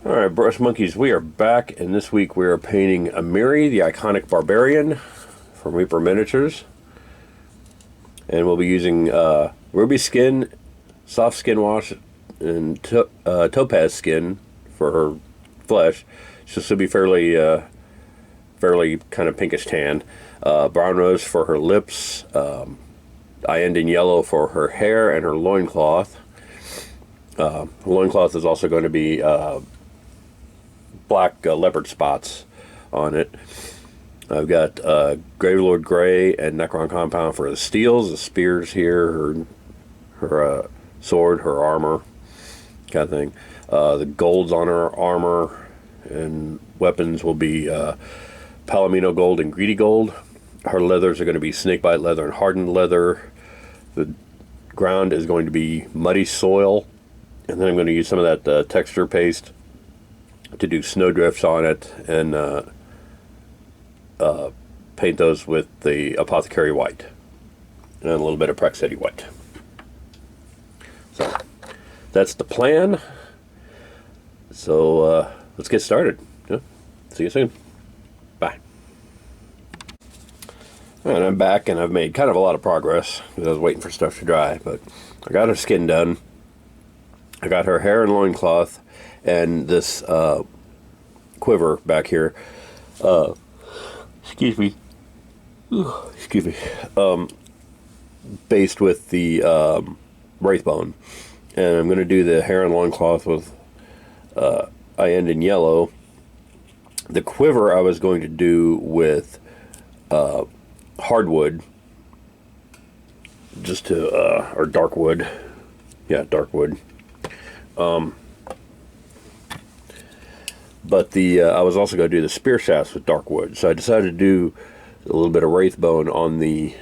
Alright, Brush Monkeys, we are back, and this week we are painting Amiri, the iconic Barbarian from Reaper Miniatures. And we'll be using ruby skin, soft skin wash, and topaz skin for her flesh. So this will be fairly kind of pinkish tan. Brown rose for her lips, Iandin yellow for her hair and her loincloth. The loincloth is also going to be black leopard spots on it. I've got Gravelord Gray and Necron Compound for the steels, the spears here, her sword, her armor, kind of thing. The golds on her armor and weapons will be Palomino gold and greedy gold. Her leathers are going to be snakebite leather and hardened leather. The ground is going to be muddy soil, and then I'm going to use some of that texture paste to do snowdrifts on it and paint those with the Apothecary white and a little bit of Praxetti white. So that's the plan. So let's get started. Yeah. See you soon. Bye. And I'm back, and I've made kind of a lot of progress because I was waiting for stuff to dry, but I got her skin done. I got her hair and loincloth and this quiver back here. Excuse me. Excuse me. Based with the wraithbone. And I'm going to do the hair and loincloth with Iandin yellow. The quiver I was going to do with hardwood, just to or dark wood. Yeah, dark wood. But I was also going to do the spear shafts with dark wood, so I decided to do a little bit of wraithbone on the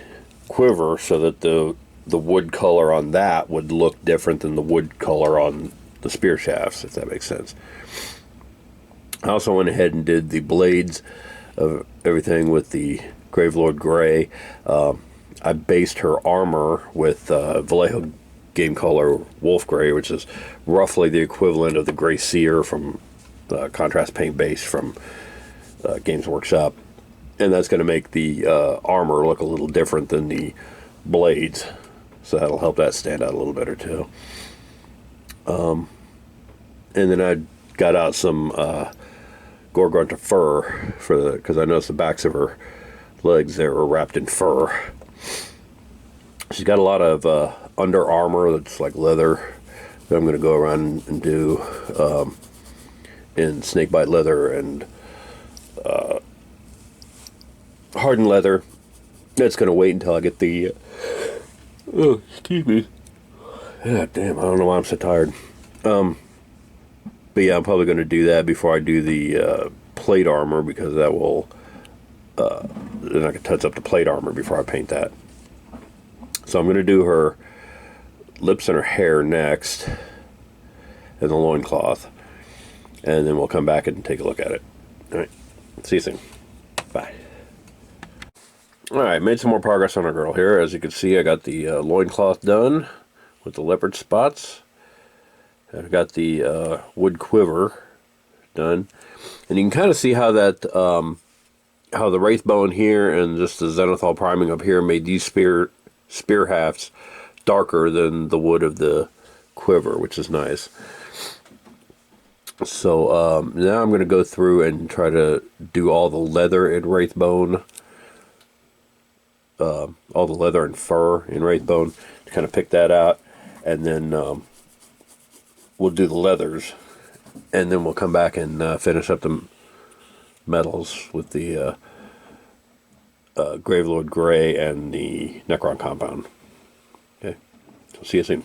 quiver so that the wood color on that would look different than the wood color on the spear shafts, if that makes sense. I also went ahead and did the blades of everything with the Gravelord Gray. I based her armor with Vallejo Game Color Wolf Gray, which is roughly the equivalent of the Gray Seer from the contrast paint base from Games Workshop. And that's going to make the armor look a little different than the blades. So that'll help that stand out a little better too. And then I got out some Gorgonta fur because I noticed the backs of her legs there were wrapped in fur. She's got a lot of under armor that's like leather that I'm going to go around and do in snakebite leather and hardened leather. That's going to wait until I get the oh, excuse me. Yeah, damn, I don't know why I'm so tired. But yeah, I'm probably going to do that before I do the plate armor, because that will then I can touch up the plate armor before I paint that. So I'm going to do her lips and her hair next, and the loincloth, and then we'll come back and take a look at it. Alright, see you soon. Bye. Alright, made some more progress on our girl here. As you can see, I got the loincloth done with the leopard spots. And I've got the wood quiver done. And you can kind of see how that, how the wraithbone here and just the zenithal priming up here made these spear hafts darker than the wood of the quiver, which is nice. So now I'm going to go through and try to do all the leather in wraithbone, all the leather and fur in wraithbone, to kind of pick that out, and then we'll do the leathers, and then we'll come back and finish up the metals with the Gravelord Gray and the Necron Compound. Okay, so see you soon.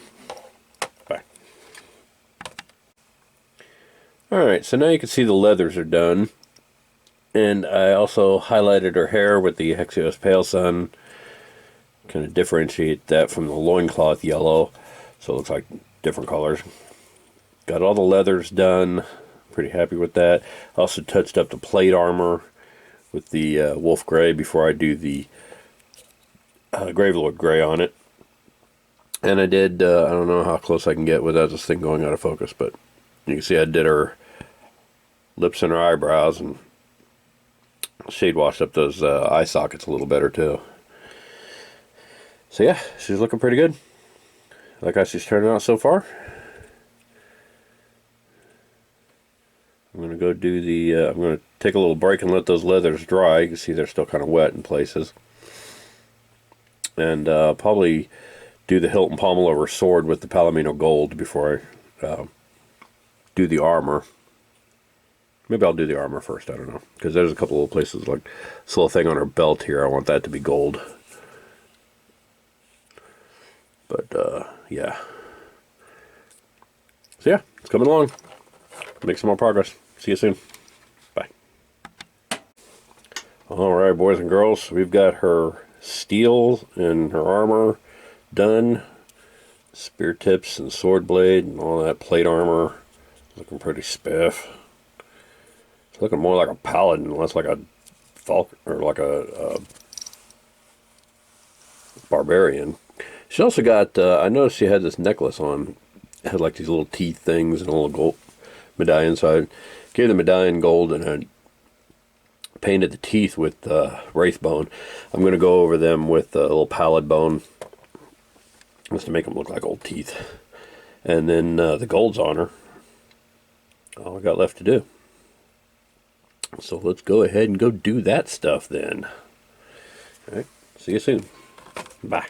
Bye. Alright, so now you can see the leathers are done. And I also highlighted her hair with the Hexios Pale Sun. Kind of differentiate that from the loincloth yellow, so it looks like different colors. Got all the leathers done. Pretty happy with that. Also touched up the plate armor with the Wolf Gray before I do the Gravelord Gray on it. And I did, I don't know how close I can get without this thing going out of focus, but you can see I did her lips and her eyebrows, and shade washed up those eye sockets a little better too. So yeah, she's looking pretty good. Like how she's turning out so far. I'm going to go do the, I'm going to take a little break and let those leathers dry. You can see they're still kind of wet in places. And probably do the hilt and pommel over sword with the Palomino gold before I do the armor. Maybe I'll do the armor first, I don't know. Because there's a couple of places, like this little thing on her belt here, I want that to be gold. But, yeah. So yeah, it's coming along. Make some more progress. See you soon. Bye. Alright, boys and girls, we've got her steel and her armor done. Spear tips and sword blade and all that plate armor. Looking pretty spiff. It's looking more like a paladin, less like a falcon, or like a barbarian. She also got, I noticed she had this necklace on. It had like these little teeth things and a little gold medallion. So I gave the medallion gold and I painted the teeth with wraith bone. I'm going to go over them with a little pallid bone just to make them look like old teeth. And then the gold's on her. All I got left to do. So let's go ahead and go do that stuff then. Alright, see you soon. Bye.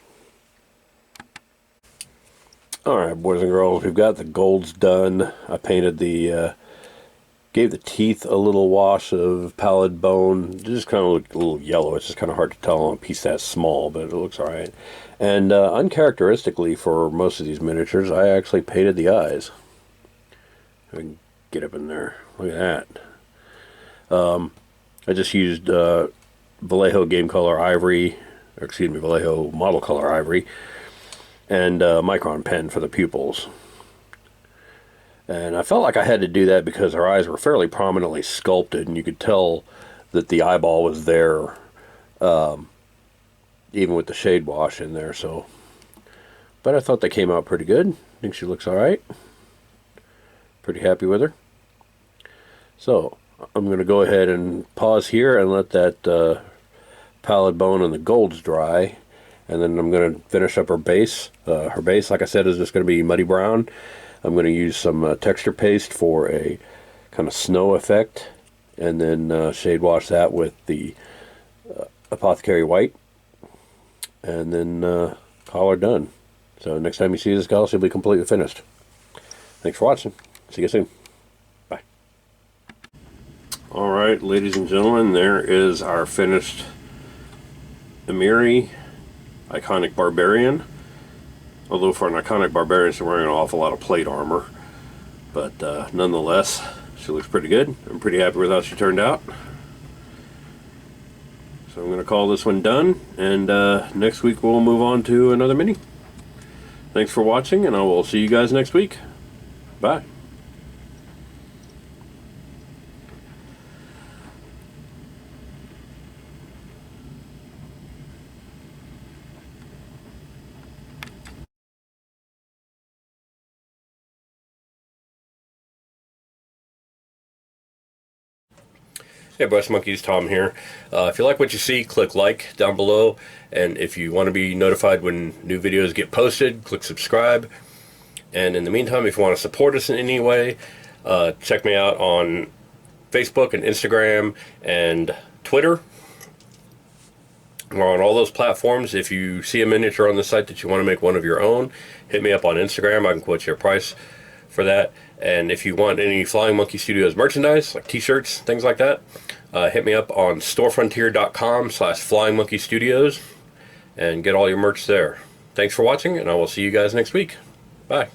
Alright, boys and girls, we've got the golds done. I painted the, gave the teeth a little wash of pallid bone. It just kind of looked a little yellow. It's just kind of hard to tell on a piece that small, but it looks alright. And uncharacteristically for most of these miniatures, I actually painted the eyes. I can get up in there. Look at that. I just used Vallejo Game Color Ivory, or excuse me, Vallejo Model Color Ivory, and Micron pen for the pupils. And I felt like I had to do that because her eyes were fairly prominently sculpted, and you could tell that the eyeball was there, even with the shade wash in there. So, but I thought they came out pretty good. I think she looks alright. Pretty happy with her. So I'm going to go ahead and pause here and let that pallid bone and the golds dry. And then I'm going to finish up her base. Her base, like I said, is just going to be muddy brown. I'm going to use some texture paste for a kind of snow effect. And then shade wash that with the Apothecary White. And then call her done. So next time you see this gal, she'll be completely finished. Thanks for watching. See you soon. Bye. Alright, ladies and gentlemen, there is our finished Amiri Iconic Barbarian. Although for an Iconic Barbarian, she's wearing an awful lot of plate armor. But nonetheless, she looks pretty good. I'm pretty happy with how she turned out. So I'm going to call this one done. And next week we'll move on to another mini. Thanks for watching, and I will see you guys next week. Bye. Hey Brush Monkeys, Tom here. If you like what you see, click like down below, and if you want to be notified when new videos get posted, click subscribe. And in the meantime, if you want to support us in any way, check me out on Facebook and Instagram and Twitter. We're on all those platforms. If you see a miniature on the site that you want to make one of your own, hit me up on Instagram. I can quote you a price for that. And if you want any Flying Monkey Studios merchandise, like t-shirts, things like that, hit me up on storefrontier.com/flyingmonkeystudios and get all your merch there. Thanks for watching, and I will see you guys next week. Bye.